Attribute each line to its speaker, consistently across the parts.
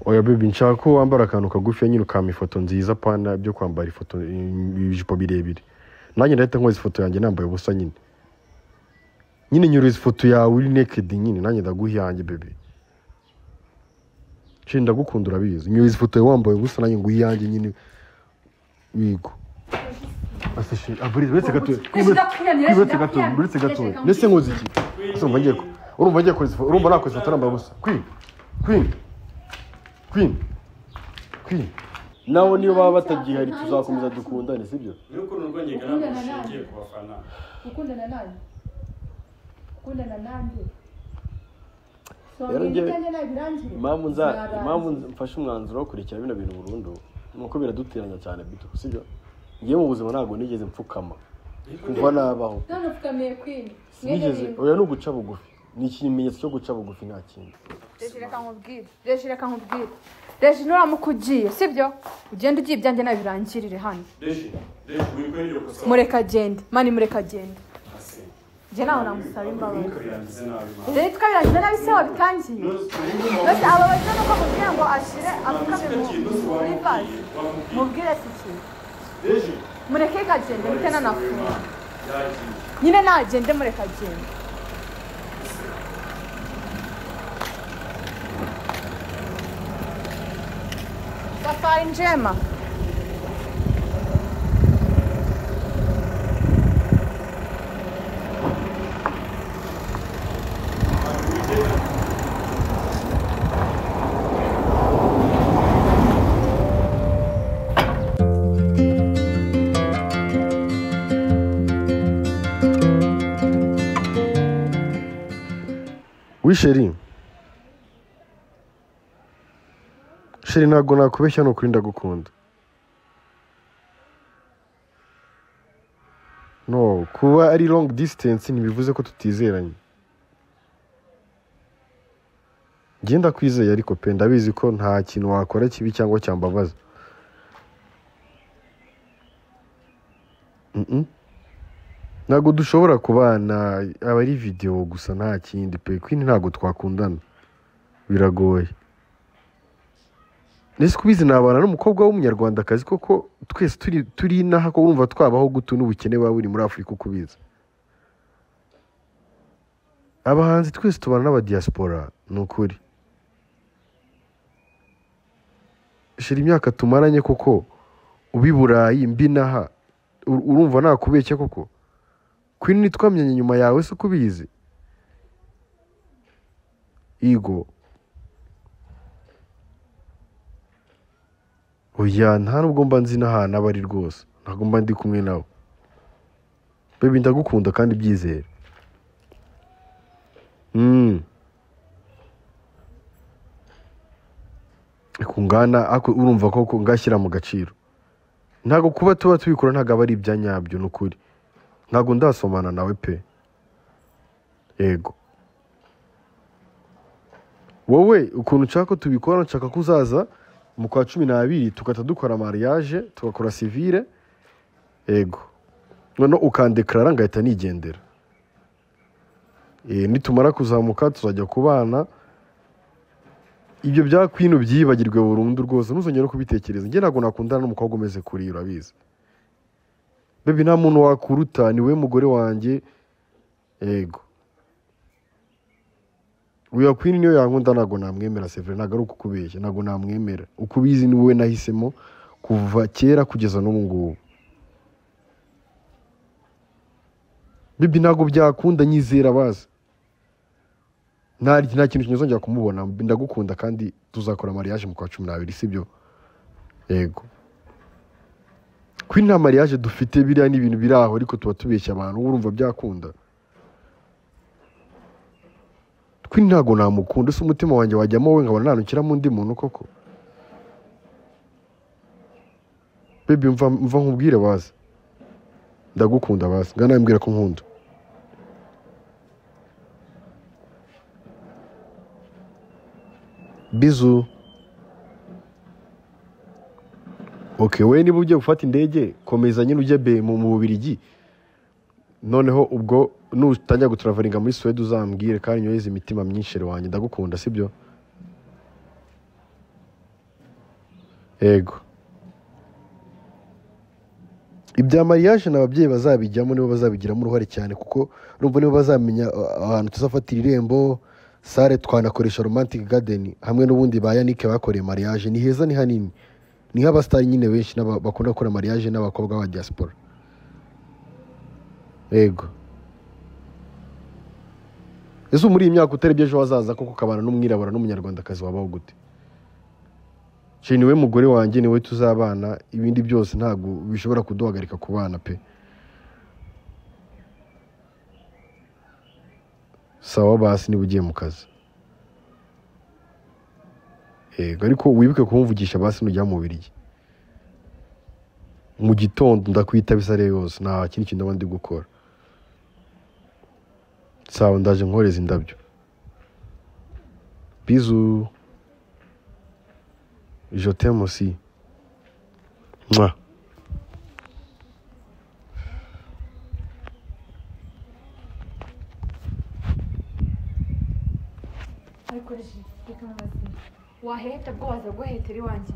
Speaker 1: oya baby nshaka ko wambara akantu kagufi nyine ukama ifoto nziza pana byo kwambara ifoto ibijipo birebire nanjye ndahita nkoza ifoto yanjye nambaye ubusa nyine nyuriza ifoto yawe uri naked nyine nanjye ndaguhiyange baby Chinda gukunda urabizi nyuriza ifoto yawe wambaye ubusa nanjye nguhiyange nyine wigo Aseshe aburize wese gato nese nkoze iki asumva ngiye ko urumva ngiye koza urumva nakoze ifoto nambaye ubusa Queen nawe niyo baba batagihari tuzakomeza dukundane sibyo
Speaker 2: nuko nurwo nyega nabushingiye ku bafana
Speaker 3: ukundana nanjye
Speaker 1: impamvu mfashe umwanzuro wo kurikira bino bintu burundu nuko biraduteranya cyane bito sibyo ngiye mu buzima ntabwo nigeze mpfukama kuva nabaho
Speaker 3: none upfukamiye Queen
Speaker 1: nigeze oya no guca bugufi ni ikimenyetso cyo guca bugufi nta kindi
Speaker 3: reka nkubwire Reji nuramukugiye sibyo ugenda ugiye ibyanjye nabirangirire hano mureka agende mureka agende je nawe namusaba imbabazi rero twabirangiza nabi se wabitangiye bose aba baje no kumubwira ngo ashire apfukame muri vaze mubwire iki mureke agende bitena nafunga nyine nagende mureka agende Safari njema
Speaker 1: Wisheri Sheri ntago nakubeshya no kuri ndagukunda no kuba ari long distance ntibivuze ko tutizeranye ngenda kwizeye ariko pe ndabizi ko nta kintu wakora kibi cyangwa cyambabaza ntago dushobora kubana abari video gusa nta kindi pe Queen ntago twakundana biragoye Nese kubizi nabana n'umukobwa w'umunyarwandakazi koko twese turi naha ko urumva twabaho gutu n'ubukene bwa buri muri Afrika kubiza abahanzi twese tubana n'aba diaspora nukuri shira imyaka tumaranye koko ubiburayi mbinaha urumva nakubeshya koko Queen nitwamenye nyuma yawe se kubizi Igo Oya nta nubwo mba nzi n'ahantu abari rwose ntabwo mba ndi kumwe nawe baby ndagukunda kandi byizere kungana ako urumva ko ngashyira mu gaciro ntago kuba tuba tubikora ntago aba ari ibyanyabyo n'ukuri ntago ndasomana nawe pe yego wowe ukuntu nshaka ko tubikora nshaka ko uzaza mu kwa 12 tukata dukora mariage tugakora civile yego none ukandeklara ngahita nigendera nitumara kuzamuka tuzajya kubana ibyo bya Queen byibagirwe burundu rwose ntuzongere no kubitekereza nge nago nakundana n'umukobwa umeze kuri urabizi baby nta muntu wakuruta ni we mugore wanjye yego uya Queen niyo yankunda nago namwemera Sevre nago ari ukukubeshya nago namwemera ukubizi ni wowe nahisemo kuva kera kugeza no mu ngubu baby nago byakunda nyizera baza nta kintu kinyozongera kumubona ndagukunda kandi tuzakora mariage mu kwa 12 sibyo yego Queen nta mariage dufite biriya ni ibintu biraho ariko tuba tubeshya abantu urumva byakunda Queen ntago namukunda se umutima wanjye wajyamo we nkabona nanukira mu ndi muntu koko baby mva nkubwire baza ndagukunda baza ngana mbwira ko nkunda bizu okay we niba ugiye gufata indege komeza nyine ujye be mu Bubiligi noneho ubwo nutangira gutravelinga muri Sweden uzambwire kandi nyoyeze imitima myinshi wanjye ndagukunda sibyo yego ibya mariage n'ababyeyi bazabijyamo nibo bazabigiramo uruhare cyane kuko urumva nibo bazamenya ahantu tuzafatira irembo sare twanakoresha romantic garden hamwe n'ubundi ba Yannick bakoreye mariage ni heza ni hanini ni nk'abasitari nyine benshi bakunda gukora mariage n'abakobwa ba diaspora yego ese muri iyi myaka utarebye ejo hazaza koko ukabana n'umwirabura n'umunyarwandakazi wabaho gute niwe mugore wanjye niwe tuzabana ibindi byose ntabwo bishobora kuduhagarika ku bana pe sawa basi niba ugiye mu kazi yego ariko wibuke kumvugisha basi nujya mu Bubiligi mu gitondo ndakwita bisare yose nta kindi kintu ndi gukora sawa ndaje nkoreza indabyo bizu je t'aime aussi mwa
Speaker 3: ariko reka mabazi waheta bwo waza guhetera iwanjye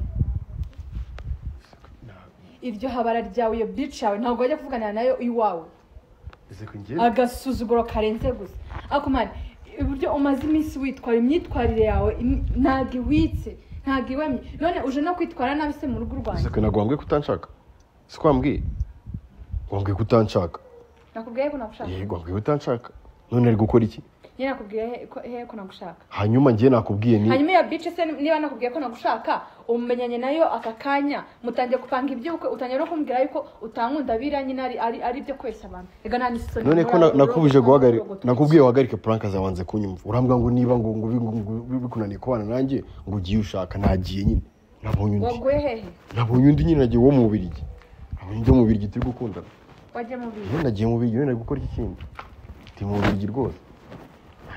Speaker 3: iryo habara ryawe iyo bitch yawe ntabwo wajya kuvugana nayo iwawe agasuzuguro karenze gusa ariko man uburyo umaze iminsi witwara imyitwarire yawe ntabwo iwitse ntabwo iwemye none uje no kwitwara nabi se mu rugo rwanjye
Speaker 1: siko nagwambwe kutanshaka siko wambwiye wambwiye kutanshaka
Speaker 3: nakubwiye ko nagushaka
Speaker 1: yego wambwiye kutanshaka none ari gukora iki
Speaker 3: Njye nakubwiye ko nagushaka.
Speaker 1: Hanyuma njye nakubwiye ni
Speaker 3: Hanyuma ya bitch se niba nakubwiye ko nagushaka umenyanye nayo akakanya mutangiye kupanga ibyo utangiye no kumbwira yuko utankunda biranye ari byo kwesa abantu. Ega nani soni.
Speaker 1: None ko nakubuje guhagarika nakubwiye wagarike prank zawanze kunyumva. Urambwa ngo niba ngo bikunaniye kubana nanjye ngo ugiye ushaka nagiye nyine. Nabonye undi.
Speaker 3: Waguye hehe?
Speaker 1: Nabonye undi nyine nagiye wo mu Bubiligi. Nabonye undi mu Bubiligi turi gukundana.
Speaker 3: Waje mu Bubiligi.
Speaker 1: Nagiye mu Bubiligi nari gukora iki kindi. Ndi mu Bubiligi rwose.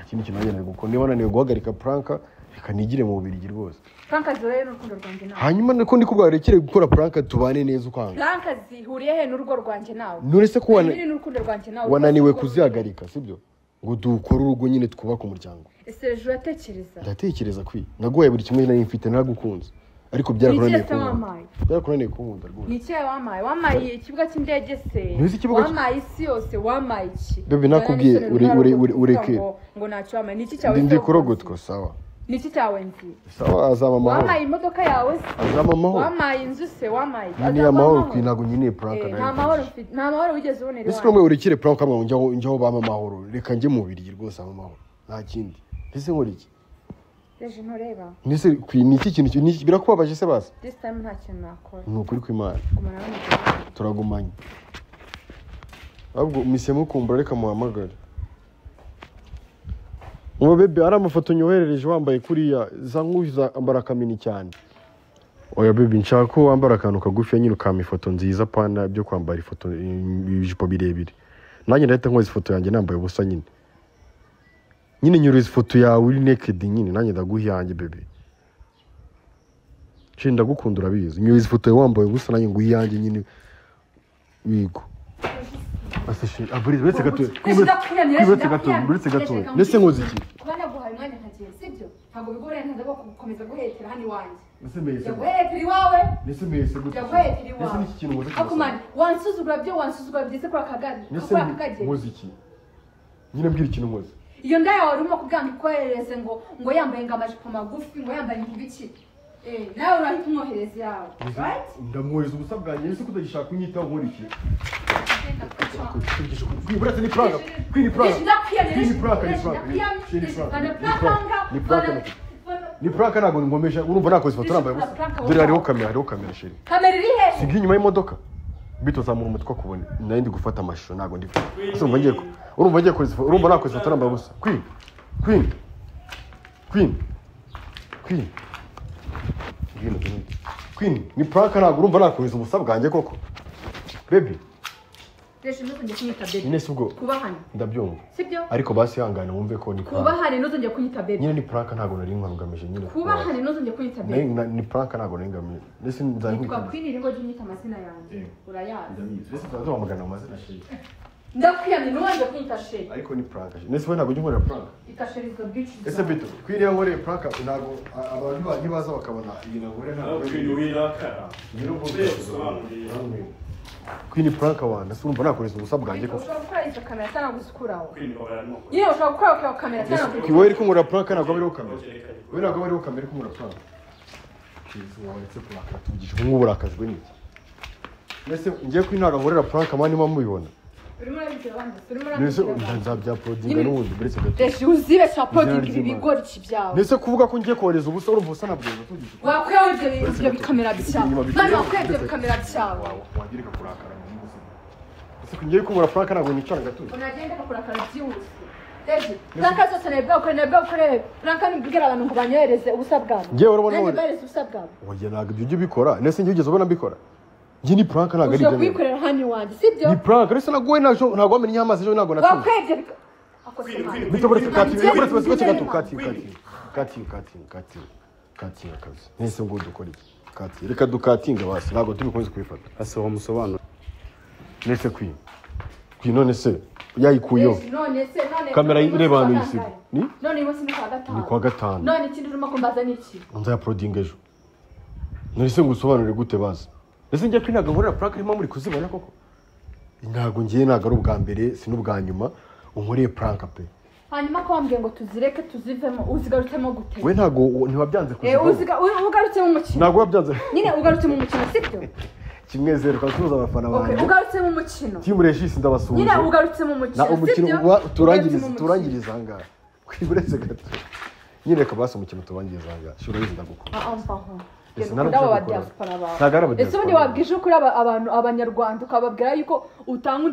Speaker 1: Ikindi kintu nagiye gukora niba naniwe guhagarika prank reka nigire mu Bubiligi rwose.
Speaker 3: Prank zore n'urukundo rwanjye nawe.
Speaker 1: Hanyuma nako ndi kugarekere gukora prank tubane neza ukanga.
Speaker 3: Prank zihuriye he n'urugo rwanjye nawe?
Speaker 1: None se ko
Speaker 3: n'urukundo rwanjye nawe.
Speaker 1: Wananiwe kuzihagarika sibyo? Ngo dukore urugo nyine twubaka umuryango.
Speaker 3: Ese ejo uratekereza?
Speaker 1: Ndatekereza kwi. Nagoye buri kimwe nari mfite naragukunze. Ariko byarakoraniye kunkunda. Byarakoraniye kunkunda rwose.
Speaker 3: Ni cyawe wamaye ikibuga cy'indege se. Wamaye isi yose wamaye iki?
Speaker 1: Bebe nakubwiye ureke.
Speaker 3: Ngo nacyo wamaye niki cyawe?
Speaker 1: Ndi kurogotwa sawa.
Speaker 3: Niki cyawe nzi?
Speaker 1: Sawa azama mahoro.
Speaker 3: Wamaye imodoka yawe se.
Speaker 1: Azama mahoro.
Speaker 3: Wamaye inzu se wamaye.
Speaker 1: Ni amahoro kwinago nyine prank nayo.
Speaker 3: Nta mahoro wigeze ubonera.
Speaker 1: Ese kumwe urekire prank kamwe njyaho bama mahoro. Reka njye mu Bubiligi rwose ama mahoro. Nta kindi. Ese nkora iki?
Speaker 3: Deje ntoreba.
Speaker 1: Nise kwiniki kintu birakubabaje se basi?
Speaker 3: This time nta kintu nakora.
Speaker 1: Nukuri kw'Imana.
Speaker 3: Gumana n'umugabo.
Speaker 1: Turagumanye. Ahubwo umisemo kumbura reka muhamagare. Uwo bebe ari amafoto nyoherereje wambaye kuriya za nkuza ambara kamini cyane. Oya bebe nshaka ko wambara akantu kagufi nyine ukama ifoto nziza pana byo kwambara ifoto ibijipo birebire. Nanjye ndahita nkoza ifoto yanjye nambaye ubusa nyine. Nyine nyuriza ifoto yawe uri naked nyine nanjye ndaguhiyange bebe. Chinda gukundura bizi. Nyuriza ifoto yawe wambaye ubusa nanjye nguhiyange nyine. Wigo. Aseshe aburi wese gato. Wese gato. Nese ngozi iki?
Speaker 3: Kubana guhaye umwanya nkagiye sibyo? Ntabwo bigore ntaza gukomeza guhetera hano iwanjye.
Speaker 1: Nese mese.
Speaker 3: Guhetera iwawe.
Speaker 1: Nese mese gute?
Speaker 3: Guhetera iwawe.
Speaker 1: Nese niki kintu ngozi.
Speaker 3: Akumani wansuzugura byize kuri akagari.
Speaker 1: Nese ngozi iki? Nyine mbwira ikintu ngozi.
Speaker 3: Iyo ndaya wari urimo kubwanga ikohereze ngo yambaye ngamajipo magufi ngo yambaye nk'ibiki. Nawe urahita umwohereza yawe. Right?
Speaker 1: Ndamwohereza ubusa bwanjye nese kutagishaka kunyitaho nkora iki? Kwibura ni prank. Kwini prank. Ni prank nago ngomesha urumva nakoze ifoto nambaye gusa. Dore hariho kamera sheri.
Speaker 3: Kamera iri he?
Speaker 1: Sigi inyuma y'imodoka. Bito zamura umutwe kubone. Nari ndi gufata amashusho nago ndi. Urumva ngiye koze ifoto. Urumva nakoze ifoto nambaye gusa. Queen. Ni prank nago urumva nakoze ubusa bwanjye koko. Baby.
Speaker 3: Nuzongeye kunyita baby.
Speaker 1: Nese ubwo
Speaker 3: kubahana.
Speaker 1: Ndabyumva.
Speaker 3: Sibyo?
Speaker 1: Ariko basi hangana wumve ko ni prank.
Speaker 3: Kubahana nuzongeye kunyita baby.
Speaker 1: Nyine ni prank ntago nari ngamije nyine.
Speaker 3: Kubahana nuzongeye kunyita baby.
Speaker 1: Ni prank ntago nari ngamije. Nese nzankwita.
Speaker 3: Kwa Queen ringo jinyita amazina yanjye. Urayazi.
Speaker 1: Nese tuzamugana amazina shiri.
Speaker 3: ndakwiyamye n'uwanje kwita sheri
Speaker 1: ariko ni prank nese we ntabwo ujya unkorera prank
Speaker 3: itasheri zo bitch
Speaker 1: ese bito kwiriya nkoreye prank ntabwo abantu ntibaza bakabona ibintu nkore ntabwo Queen prank wana surumva nakoreza ubusa bwanjye ko
Speaker 3: ushobora gukora izo kamera cyangwa gusukuraho yewe ushobora gukora kamera cyangwa
Speaker 1: kiwe iri kumura prank ntabwo bariho kamera we ntabwo bariho kamera kumura prank kizuwetse prank tugisha nk'uburakajwe n'iki nese ngiye kwintaga nkorera prank amani mubibona
Speaker 3: urimo urabikira abandi
Speaker 1: nese nzabya uploadinga n'ubundi buretse gato
Speaker 3: Reje uzibe uploadinga ibigori kibyawe
Speaker 1: nese kuvuga ko ngiye kohereza ubusa urumva ubusa nabwo tugisha
Speaker 3: wakwebye ibyo bikamera byawe mama wakwebye bikamera byawe
Speaker 1: wagirika kurakara ese ngiye kumura prank ntabwo nicara gato
Speaker 3: unagenda kurakara byihuse Reje prank zose nebwa ukore prank nibwira abantu ngo banyohereze ubusa bwabo
Speaker 1: ngiye urabona
Speaker 3: wowe banyohereze ubusa bwabo
Speaker 1: oya ntabwo ibyo ujye ubikora nese ngiye ugeze ubona mbikora ngiye ni prank ntabwo ari
Speaker 3: ibyo kwikorera hano wanjye sibyo
Speaker 1: ni prank rese nagowe ntabwo wamenye amazi ejo ntabwo natumye
Speaker 3: wakwebye
Speaker 1: bitoboretse kati akazi nese ngo dukora iki kati reka dukatinga basi ntabwo tubikunze kubifata
Speaker 2: ase wa musobanuro
Speaker 1: nese none se yayikuyeho
Speaker 3: none
Speaker 1: kamera ireba hano yisiga
Speaker 3: none iwe ni
Speaker 1: kwa gatanu
Speaker 3: none ikindi urimo kumbaza ni iki
Speaker 1: nzaya uploading ejo nese ngusobanurire gute bazi nese njye kwinaga nkorera prank irimo muri kuzibona koko ntabwo ngiye ntabwo ari ubwa mbere si n'ubwa nyuma unkoreye prank pe
Speaker 3: hanyuma ko wambwiye ngo tuzireke tuzivemo uzigarutsemo gute
Speaker 1: we ntabwo ntiwabyanze kuzivamo
Speaker 3: ugarutse mu mukino
Speaker 1: ntabwo wabyanze
Speaker 3: nyine ugarutse mu mukino sibyo
Speaker 1: kimwe zero kasuza abafana banjye
Speaker 3: ugarutse mu mukino
Speaker 1: timu regis ndabasuhuje
Speaker 3: nyine ugarutse mu mukino
Speaker 1: na umukino turangiriza hanga kwiburetse gato nyine reka basi umukino turangiriza hanga shura yizi ndagukunda
Speaker 3: ese ubundi wabwije ukuri abantu abanyarwanda ukababwira yuko utanga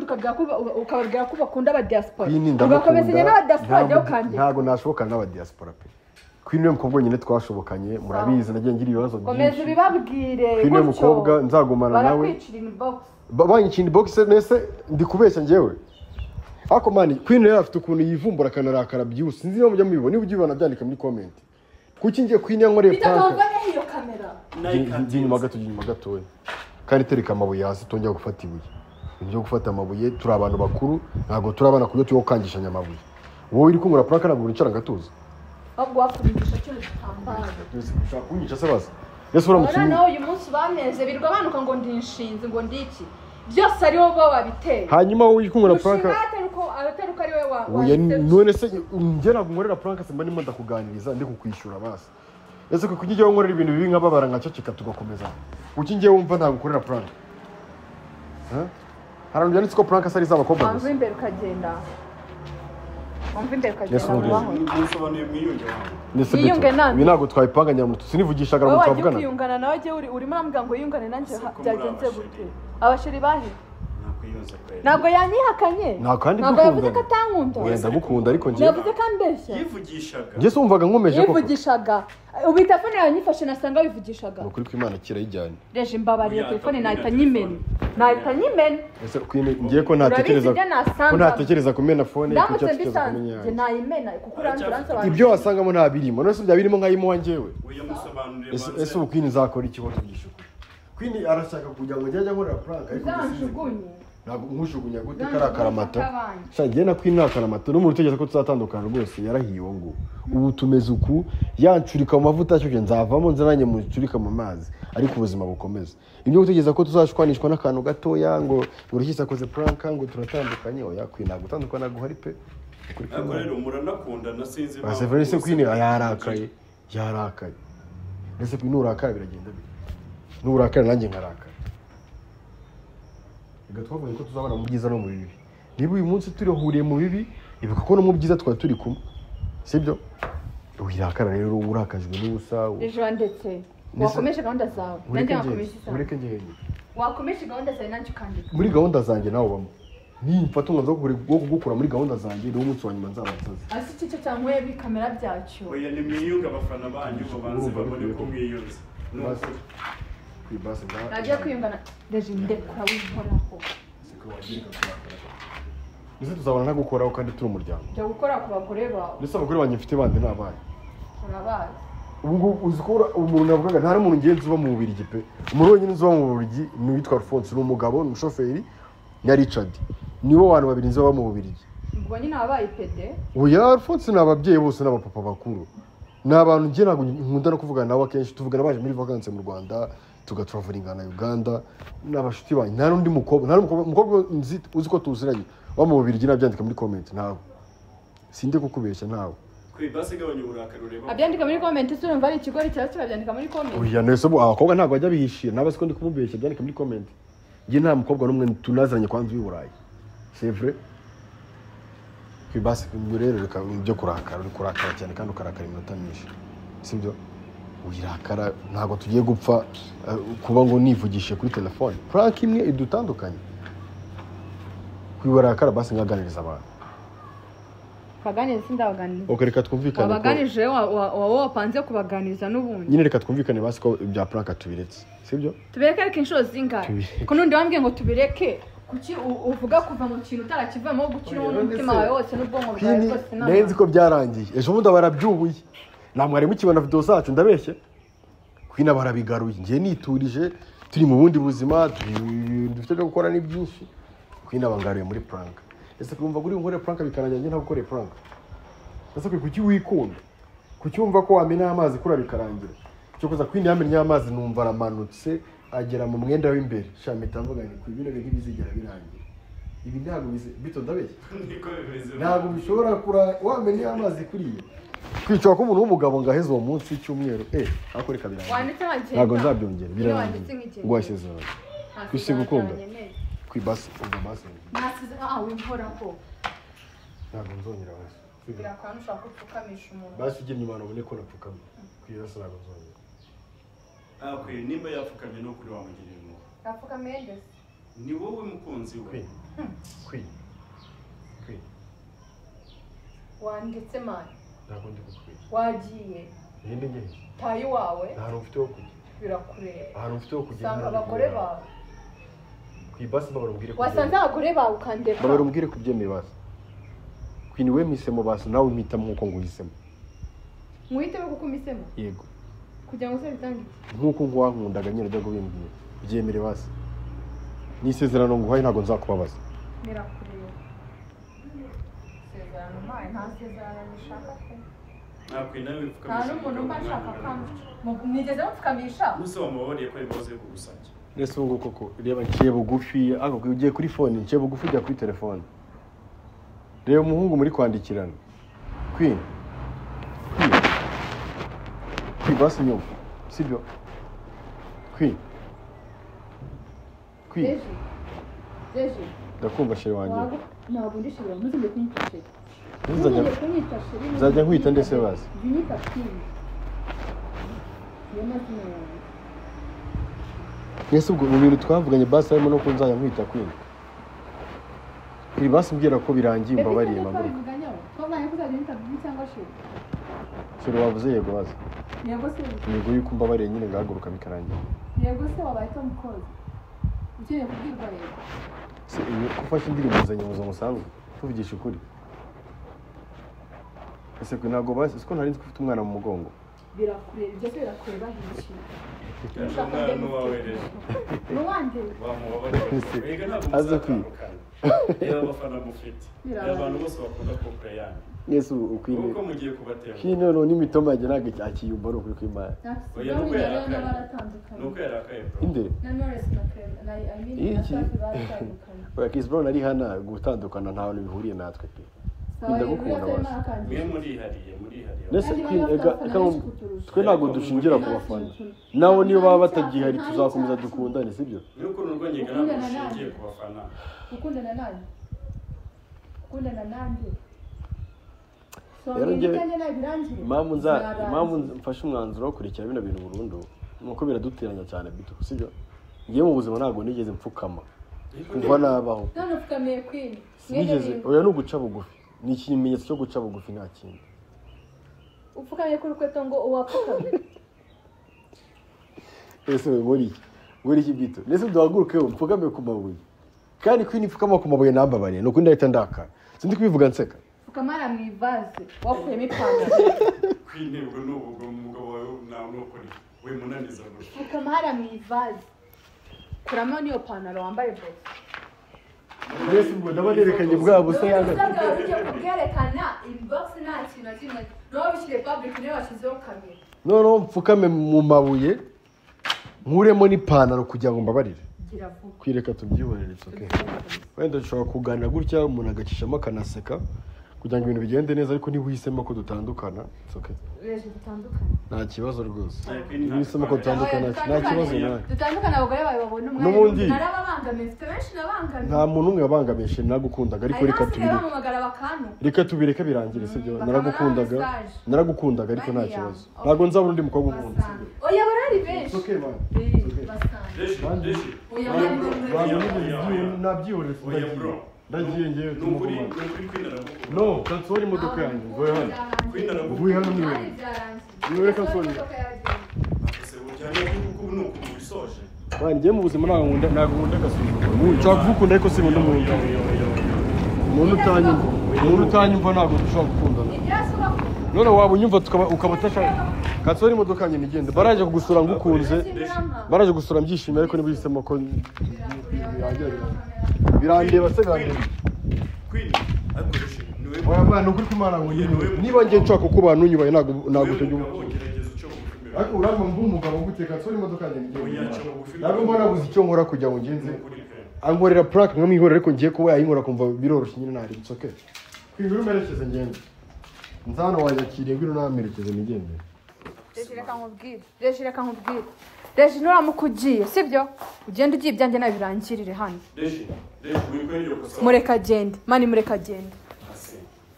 Speaker 3: ukababwira ko bakunda abadiaspora ugakomezanya n'abadiaspora jya ukandika
Speaker 1: ntabwo nashobokana n'abadiaspora pe Queen niwe mukobwa nyine twashobokanye murabizi nagiye ngira ibibazo byinshi
Speaker 3: komeza ubibabwire
Speaker 1: Queen niwe mukobwa nzagumana nawe
Speaker 3: barakwicira inbox
Speaker 1: banyicira inbox nese ndi kubeshya njyewe ako mani Queen rero afite ukuntu yivumbura kanarakara byose sinzi niba mujya mubibona niba ujibona byandika muri comment kuki ngiye Queen yankoreye prank
Speaker 3: iyo kamera
Speaker 1: inyuma gato we kandi tereka amabuye hasi tongera gufata ibuye ibyo gufata amabuye turi abantu bakuru ntabwo turabana kubyo tuyo kangishanya amabuye wowe iri kumura prank ntabwo uricara gatuza
Speaker 3: ahubwo wakubigisha cyo gitambara
Speaker 1: ushaka kunyica se basi yesu uramukini
Speaker 3: nawe uyu munsi baneze birwa banuka ngo ndinshinze ngo ndiki byose ari wowe wabiteye
Speaker 1: hanyuma wowe iri kumura prank
Speaker 3: abateruka ari wowe
Speaker 1: none se njye ntabwo nkorera prank simba ndimo ndakuganiriza ndi kukwishyura basi ese ko kujya nkorera ibintu bibi nk'ababara nkaceceka tugakomeza kuki ngiye wumva ntabwo ukorera prank hari byanditse ko prank asari z'abakobwa
Speaker 3: gusa imbere ukagenda
Speaker 1: yiyunge nani ibi ntabwo twayipanga nyamutu sinivugishaga ngo twavugana
Speaker 3: kwiyungana nawe jye urimo urambwira ngo yiyungane nanjye byagenze gute abashiri bahe ntabwo yanyihakanye ntabwo yavuze ko atankunda
Speaker 1: wenda gukunda ariko njye
Speaker 3: yavuze ko ambeshya
Speaker 2: yivugishaga
Speaker 1: njye sumvaga nkomeje koko
Speaker 3: yivugishaga ubu telefone yawe nyifashe nasanga wivugishaga
Speaker 1: ni ukuri kw'Imana kirayijyanye
Speaker 3: reje mbabariye telefone nahita nyimena
Speaker 1: ese ngiye ko ntatekereza kumena phone
Speaker 3: ko cyatekereza kumenya nayimena kuko uransobanura
Speaker 1: ibyo wasangamo nta birimo none se bya birimo nkayimo njyewe ese ubu Queen zakora iki wowe tugisha Queen arashaka kugira ngo njye nkorera prank ariko ntabwo nkushugunya gute karakaramata shangiye na Queen nakaramata no mu rutegeko ko tuzatandukana rwose yarahiye ngo ubu tumeze uku yancurika mu mavuta cyo nzavamo nzaranye mu curika mu mazi ariko ubuzima bukomeza ibyo gutegeza ko tuzashwanishwa n'akantu gatoya ngo urukisa koze prank ngo turatandukanye oya Queen ntabwo utandukana guhari pe
Speaker 2: ariko rero muranakunda nasinzi
Speaker 1: ba Severine Queen yarakaye ese Queen urakara biragenda bite nurakara nanjye nkaraka gatwavuye ko tuzabana mu byiza no mu bibi niba uyu munsi turihuriye mu bibi ibuka ko no mu byiza twari turi kumwe sibyo wirakara rero urakajwe n'ubusa
Speaker 3: ejo ndetse wakomeje gahunda zawe nanjye nakomeje isaha
Speaker 1: ureke njye
Speaker 3: wakomeje gahunda zawe nanjye ukandika
Speaker 1: muri gahunda zanjye nawe bamo nimfata umwanzuro wo kugukura muri gahunda zanjye niwo munsi wa nyuma nzabansaza
Speaker 3: asi cyo cyangwa bikamera byacyo
Speaker 2: oya ni mwiyunga abafana banyu babanze babone ko mwiyunze
Speaker 3: nagiye kwiyungana reje ndekura wikoraho
Speaker 1: ese tuzabona ntagukoraho kandi turi umuryango
Speaker 3: jya gukora ku bagore bawe
Speaker 1: ndetse abagore banjye mfite bandi n'abana
Speaker 3: urabazi
Speaker 1: ubu uzi ko umuntu navugaga nta n'umuntu ngenzi uba mu Bubiligi pe umuntu wenyine uba mu Bubiligi ni uwitwa Alphonse ni umugabo ni umushoferi ya Richard nibo bantu babiri nzi baba mu Bubiligi.
Speaker 3: ubwo nyine abaye pede
Speaker 1: Oya Alphonse n'ababyeyi bose n'abapapa bakuru. Ni abantu njye ntabwo nkunda no kuvugana nabo akenshi tuvugana baje muri vacances mu Rwanda tugatravelinga na Uganda n'abashuti banyu nta n'undi mukobwa uzi ko tuziranye wa mu Bubiligi nabyandika muri comment ntawe sinde kukubeshya ntawe
Speaker 2: kwibase gabanya uburakari ureba
Speaker 3: abyandika muri comment urumva ari ikigori cyangwa kirabyandika muri comment
Speaker 1: oya nese abakobwa ntabwo bajya bihishira nabase ko ndi kumubeshya byandika muri comment njye nta mukobwa n'umwe tunaziranye kwanza w'Iburayi c'est vrai kwibase rero reka byo kurakara uri kurakara cyane kandi ukarakara iminota myinshi sibyo uyirakara ntabwo tugiye gupfa kuba ngo nivugishe kuri telefone prank imwe idutandukanye kwibarakara basi ngaganiriza abantu
Speaker 3: kaganiriza sindabaganiriza
Speaker 1: okay reka twumvikane
Speaker 3: wabaganije wowe wapanze kubaganiriza n'ubundi
Speaker 1: nyine reka twumvikane basi ko ibya prank tubiretse sibyo
Speaker 3: tubireke ariko inshuro zingahe ko nundi wambwiye ngo tubireke kuki uvuga kuva mu kintu utarakivamo gukiraho n'umutima wawe wose n'ubwonko bwawe bwose
Speaker 1: nzi ko byarangiye ejo bundi barabyubuye nta mwari mukibona video zacu ndabeshye kwina barabigaruye ngiye niturije turi mu bundi buzima dufite byo gukora ni byinshi kwina bangaruye muri prank ese kumva guri nkore prank bikarangira nta gukora prank ese kuki wikunda kuki wumva ko wamena amazi kura bikarangira cyo kuza kwina yamenya amazi numva aramanutse agera mu mwenda w'imbere shamita mvuga ni kwibino bintu bizigera birangira ibi ntabwo bito ndabeshye ntabwo bishobora kura wamenya amazi kuriye kwicara ko umuntu w'umugabo ngaheze uwo munsi cy'umweru akoreka birangira ntabwo nzabyongera birangira ngo wasezerano kwisi gukunda kwibasi ubwo maso
Speaker 3: nasize wimpora ko
Speaker 1: ntabwo nzongera wese
Speaker 3: birakwana ushaka gupfukamisha umuntu
Speaker 1: basi ujye nyuma nabone ko napfukama kwibasi ntabwo nzongera
Speaker 2: kwe nimba yapfukamye no kuri wamugirira impuhwe
Speaker 3: yapfukamiye ndetse
Speaker 2: ni wowe mukunzi we
Speaker 1: kwi
Speaker 3: wanditse mani
Speaker 1: ntabwo ndi kukwiye
Speaker 3: wagiye
Speaker 1: ngende ngende
Speaker 3: tayi wawe
Speaker 1: ahantu ufite ho kujya
Speaker 3: birakureba
Speaker 1: ahantu ufite ho kujya
Speaker 3: sanga abagore bawe
Speaker 1: kwibasi babarubwire
Speaker 3: wasanze abagore bawe ukandeka
Speaker 1: babarubwire kubyemeye basi kwini we misemo basi nawe mpitamo nkuko nguhisemo
Speaker 3: muhitemo kuko umisemo
Speaker 1: yego
Speaker 3: kugira ngo se bitange
Speaker 1: nkuko ngwankundaga nyine byo gubimbwiye byemere basi nisezerano nguhaye ntabwo nzakubabaza
Speaker 3: birakureba sezerano mpaye nta sezerano nishaka pe nta n'umuntu mba nshaka kandi nigeze bapfukamisha
Speaker 2: musi wamubabariye ko ibibazo yo kugusabye
Speaker 1: nese ubu koko reba nciye bugufi ariko ugiye kuri phone nciye bugufi ujya kuri telefone reba umuhungu muri kwandikirana Queen basi nyumva sibyo Queen
Speaker 3: Deji
Speaker 1: ndakumva sheri wanjye
Speaker 3: ntabwo ndishira muzinde kunyitashira
Speaker 1: nzajya nkwita ndetse basi
Speaker 3: unyita Queen yamazina yawe
Speaker 1: nese ubwo mu bintu twavuganye basi harimo no kunzajya nkwita Queen basi mbwira ko birangiye mbabariye maguru
Speaker 3: twavuganye ko uzajya unyita Bibi cyangwa
Speaker 1: sheri wavuze yego basi
Speaker 3: yego se
Speaker 1: yego yuko mbabariye nyine ngahaguruka bikarangira
Speaker 3: yego se wabaye Tom Close ukeneye kubwirwa yego
Speaker 1: se ufashe indirimbo zanjye mu zo musanzwe tuvugisha ukuri ese ko ntabwo basi siko nari nzi ko ufite umwana mu mugongo
Speaker 3: birakureba ibyo se birakureba hinshi
Speaker 2: n'uwande
Speaker 1: aza kwiga
Speaker 2: reba abafana mufite abantu bose bakunda kopera yanyu
Speaker 1: yesu ukwiriye
Speaker 2: kuko mugiye kubatera
Speaker 1: kino no n'imitombo yanjye ntabwo cyakiyumva ari ukuri kw'Imana
Speaker 2: oya nuko yarakaye bro
Speaker 1: inde
Speaker 3: na Knowless na Clem na I mean
Speaker 1: iki oya Chris Brown ari hana gutandukana nta hantu bihuriye natwe pe ndagukunda basi
Speaker 2: mwe murihariye
Speaker 1: nese twe ntabwo dushingira ku bafana nawe niyo baba batagihari tuzakomeza dukundane sibyo
Speaker 2: nuko n'urwanye ntabwo dushingiye ku bafana
Speaker 3: ukundana nanjye ukundana nanjye
Speaker 1: rero njye impamvu mfashe umwanzuro wo kurikira bino bintu burundu nuko biraduteranya cyane bito sibyo ngiye mu buzima ntabwo nigeze mfukama kuva nabaho
Speaker 3: none ufukamiye Queen
Speaker 1: nigeze oya no guca bugufi ni ikimenyetso cyo guca bugufi nta kindi
Speaker 3: upfukamiye kuri kweto ngo uwapfukame
Speaker 1: ese muri iki bito nese duhaguruke mfukame ku mabuye kandi Queen ipfukama ku mabuye nambabariye nuko ndahita ndakara sindi kubivuga nseka
Speaker 3: fukamara mu ivaze wakuyemo ipantaro
Speaker 2: Queen ubwo n'ubwo umugabo wawe nawe nukuri we munaniza ngo
Speaker 3: fukamara mu ivaze kuramo niyo pantaro wambaye bose
Speaker 1: Mbese ubwo ndabanerekanye bwa busa yanga
Speaker 3: ujye kubwerekana inbox nta kintu na kimwe niba bishyire public niba bashyizeho kamera
Speaker 1: noneho mfukame mu mabuye nkuremo n'ipantaro kugira ngo mbabarire kwireka tubyihorere okay wenda dushobora kuganira gutya umuntu agacishamo akanaseka kugira ngo ibintu bigende neza ariko niba uhisemo ko dutandukana okay nta kibazo rwose niba uhisemo ko dutandukana nta kibazo nawe
Speaker 3: dutandukana abagore bawe babona umwe
Speaker 1: n'ubundi
Speaker 3: narababangamiye mfite benshi nabangamiye
Speaker 1: nta muntu umwe wabangamishe nagukundaga ariko reka tubireke birangire sibyo naragukundaga ariko nta kibazo ntabwo nzabura undi mukobwa ukunda
Speaker 3: oya barari benshi
Speaker 1: okay man nabyihorere ndagiye ngewe tumuvuma no kansori imodoka yanjye vuye hano niwe kansori ngiye mu buzima ntabwo nkunda agasuzuguro nshobora kugukunda ariko sinkunda umuntu utanyumva ntabwo dushobora gukundana none waba unyumva ukaba utashaka kansori imodoka yanjye nigende baraje kugusura ngukunze baraje gusura mbyishimiye ariko niba uhisemo ko birandeba se birandeba oya mwana ukuri kumana ngo niba ngiye nshaka kuko abantu unyubaye ntabwo utajya ariko uramba umugabo guteka kansori imodoka yanjye nigende ntabwo mbona nabuze icyo nkora kugira ngo ngenze ankorera prank nkamwihorera ariko ngiye kuba yayinkora kumva biroroshye nyine ntari it's okay kwingura umerekeze ngende nzano wanyakiriye ngwino namerekeze nigende
Speaker 3: reka nkubwire Reji nuramuka ugiye sibyo ugenda ugiye ibyanjye nawe birangirire hano mureka agende mani mureka agende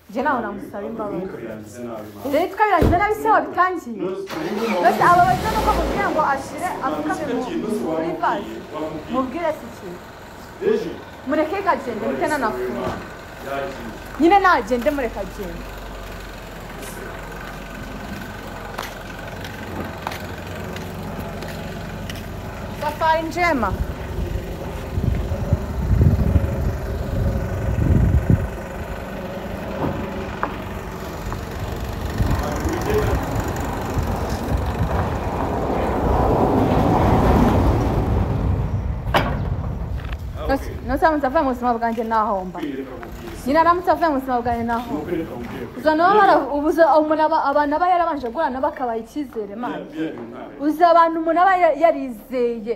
Speaker 3: njye nawe namusaba imbabazi rero twabirangiza nabi se wabitangiye bose aba bagize nuko mubwira ngo ashire apfukame muri vaze mubwire si ikintu mureke agende mute nanafunga nyine nagende mureka agende safari njema Nonse avuye mu buzima bwanjye nahomba nyine aramutse avuye mu buzima bwanjye nahomba uza nabo abantu aba yarabanje guhura bakabaha icyizere mani uza abantu umuntu aba yarizeye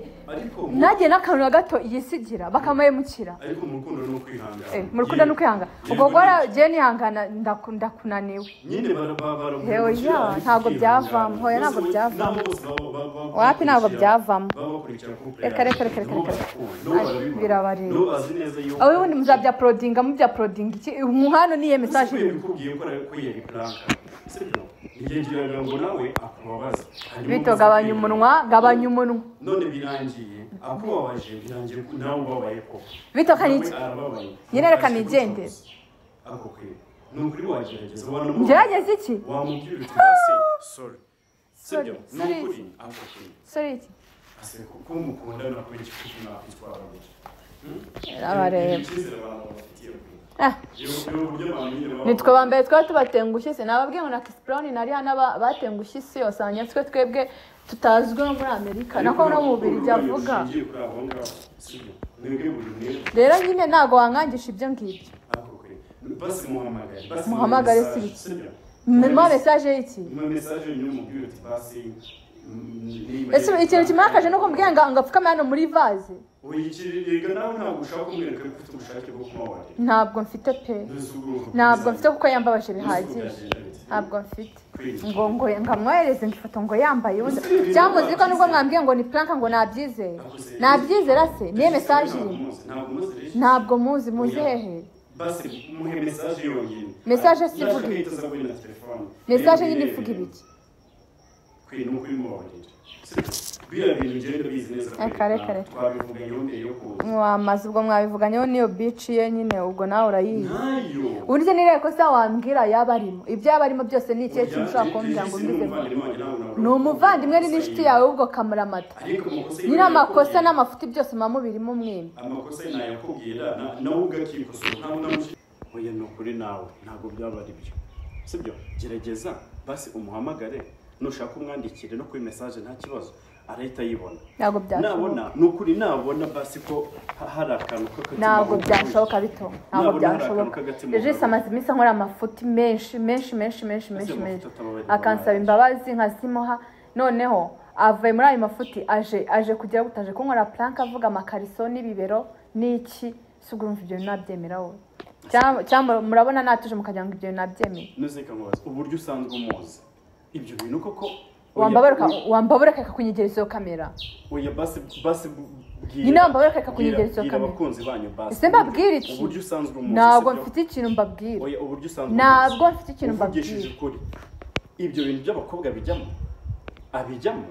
Speaker 3: nagiye n'akantu na gato yisigira bakamuhemukira
Speaker 2: ariko mu rukundo ni ukwihangana
Speaker 3: mu rukundo ni ukwihangana ubwo gora giye nihangana ndakunaniwe
Speaker 2: nyine
Speaker 3: yewe ya ntabwo byavamo hoya ntabwo byavamo wapi ntabwo byavamo reka birabareba aho ubundi muzabya prodinga mu bya prodinga iki umuhano niye message
Speaker 2: bikubwiye ko yari prank sibyo ngengiraga ngo nawe akubabaza
Speaker 3: bito gabanya umunwa
Speaker 2: none birangiye akubabaje birangiye nawe ubabaye ko
Speaker 3: bito kaniki nyine reka nigendere
Speaker 2: ako kwe nukuri wagerageza
Speaker 3: ngerageza iki
Speaker 2: wamubwira uti basi sorry sibyo nukuri ako kwe
Speaker 3: sorry iki
Speaker 2: ase kuko mukundana kuri iki kuko nakwitwara
Speaker 3: abareba nitwe bambaye twari tubatengushye se nababwiye ngo na Chris Brown nari hano batengushye isi yose abanyatwe twebwe tutazwi no muri Amerika nako no mu Bubiligi avuga rero nyine ntago wankangisha ibyo ngibyo muhamagare si iki mema message y'iki ese ikintu kimakaje nuko mbwiye ngo apfukame hano muri vaze ntabwo mfite pe ntabwo mfite kuko yambabaje bihagije ntabwo mfite ngo ngamwohereze ifoto ngo yambaye ubundi cyangwa uzi ko nubwo mwambwiye ngo ni prank ngo nabyizera se niyo message irimo ntabwo muzi hehe message sivuga ibiki message nyine ivuga ibiki mwamaze ubwo mwabivuganyeho niyo bici ye nyine ubwo nawe urayizi uburyo nireko se wambwira yaba arimo ibyo yaba arimo byose ni ikihe kintu ushobora kumbwira ngo mbizemo ni umuvandimwe ni n'inshuti yawe ubwo kamuramata nyine amakosa n'amafuti byose muba mubirimo mwembi
Speaker 2: amakosa nayakubwira nawe ugakikosora oya ni ukuri nawe ntabwo byaba ari byo sibyo gerageza basi umuhamagare nushaka umwandikire no kuri message nta kibazo arahita yibona
Speaker 3: ntabwo byashoboka
Speaker 2: nabona nukuri nabona basi ko hari akantu k'akatima
Speaker 3: ntabwo byashoboka bito ntabwo byashoboka Regis amaze iminsi nkora amafuti menshi akansaba imbabazi nkazimuha noneho avuye muri ayo mafuti aje kugira gutaje kunkora plank avuga amakariso n'ibibero n'iki sugurumva ibyo nabyemera wowe cyangwa murabona natuje mukagira ngo ibyo nabyemeye
Speaker 2: nuzeka nkubaza uburyo usanzwe umuzi ibyo bintu koko
Speaker 3: wambabareka kakunyegereza kamera
Speaker 2: oya basi
Speaker 3: nyine wambabareka kakunyegereza kamera
Speaker 2: abakunzi banyu basi
Speaker 3: ese mbabwira iki
Speaker 2: uburyo usanzwe umuzi
Speaker 3: ntabwo mfite ikintu mbabwira
Speaker 2: oya uburyo usanzwe
Speaker 3: ntabwo mfite ikintu mbabwira
Speaker 2: ibyo bintu by'abakobwa abijyamo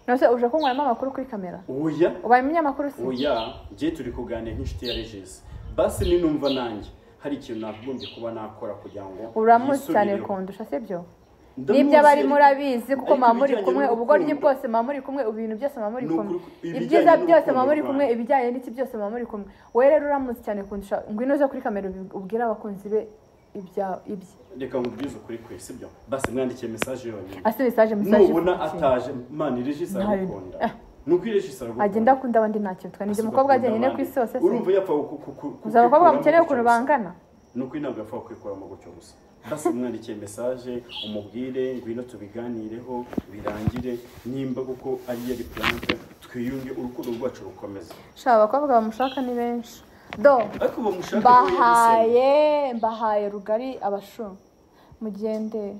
Speaker 3: nose uje kunkoramo amakuru kuri kamera
Speaker 2: oya
Speaker 3: ubaye umunyamakuru se
Speaker 2: oya ngiye turi kuganira nk'inshuti ya Regis basi ninumva nanjye hari ikintu nagombye kuba nakora kugira ngo
Speaker 3: uramuzi cyane kundusha sibyo nibyo abari murabizi kuko muri kumwe ubugoryi bwose muri kumwe ibintu byose muri kumwe ibyiza byose muri kumwe ibijyanye n'iki byose muri kumwe we rero uramuzi cyane kundusha ngwino zo kuri kamera ubwira abakunzi be ibyo
Speaker 2: reka ngubwize ukuri kwe sibyo basi mwandikiye message yonyine
Speaker 3: ase message
Speaker 2: nubona ataje man Regis arukunda nuko Regis arukunda
Speaker 3: agenda akunda abandi ntacyo twanije umukobwa ajyanye ne ku isi hose
Speaker 2: urumva yapfa
Speaker 3: uzabakobwa mukeneye ukuntu bangana
Speaker 2: nuko inabwo yapfa kwikora mu gucyo gusa basi mwandikiye message umubwire ngwino tubiganireho birangire nimba kuko ari yari plank twiyunge urukundo rwacu rukomeza
Speaker 3: shaba abakobwa bamushaka ni benshi do mbahaye rugari abashu mugende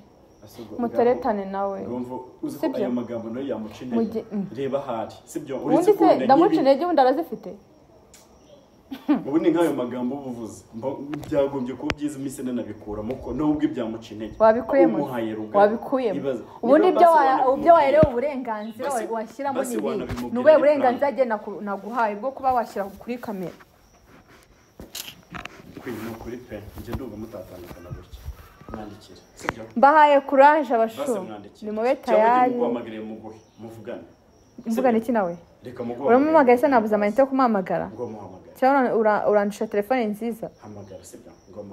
Speaker 3: muteretane nawe
Speaker 2: sibyo ayo magambo no yamucineye reba hari sibyo
Speaker 3: uretse ko ndamucineye ubundi arazifite
Speaker 2: ubu ni nk'ayo magambo ubuvuze byagombye kuba byiza iminsi nanabikuramo ko nubwo ibyamucineye
Speaker 3: wabikuyemo ubundi ibyo wayerewe uburenganzira washyiramo n'ibindi nube uburenganzira agenda naguhaye bwo kuba washyira kuri kamera
Speaker 2: kuri pe njye ndumva mutatandukana gutya mwandikire sibyo
Speaker 3: mbahaye courage abashu ni mube tayari
Speaker 2: muhamagare muguhe muvugane
Speaker 3: mvugane iki nawe
Speaker 2: reka muguhe
Speaker 3: uramumagaye se nabuze amayinite yo kumuhamagara
Speaker 2: ngo muhamagare
Speaker 3: cyangwa urandusha telefone nziza
Speaker 2: hamagara sibyo ngo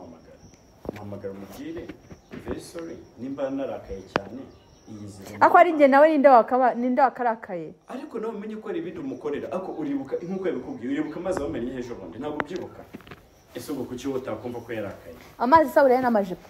Speaker 2: muhamagara umubwire very sorry nimba narakaye cyane
Speaker 3: ako ari njye nawe ninde wakarakaye
Speaker 2: ariko nawe umenye ko ari ibindi umukorera ako uribuka nk'uko yabikubwiye uribuka amazi wamenye ejo bundi ntabwo ubyibuka ese ubwo kuki wowe utakumva ko yarakaye
Speaker 3: amazi isaburiya n'amajipo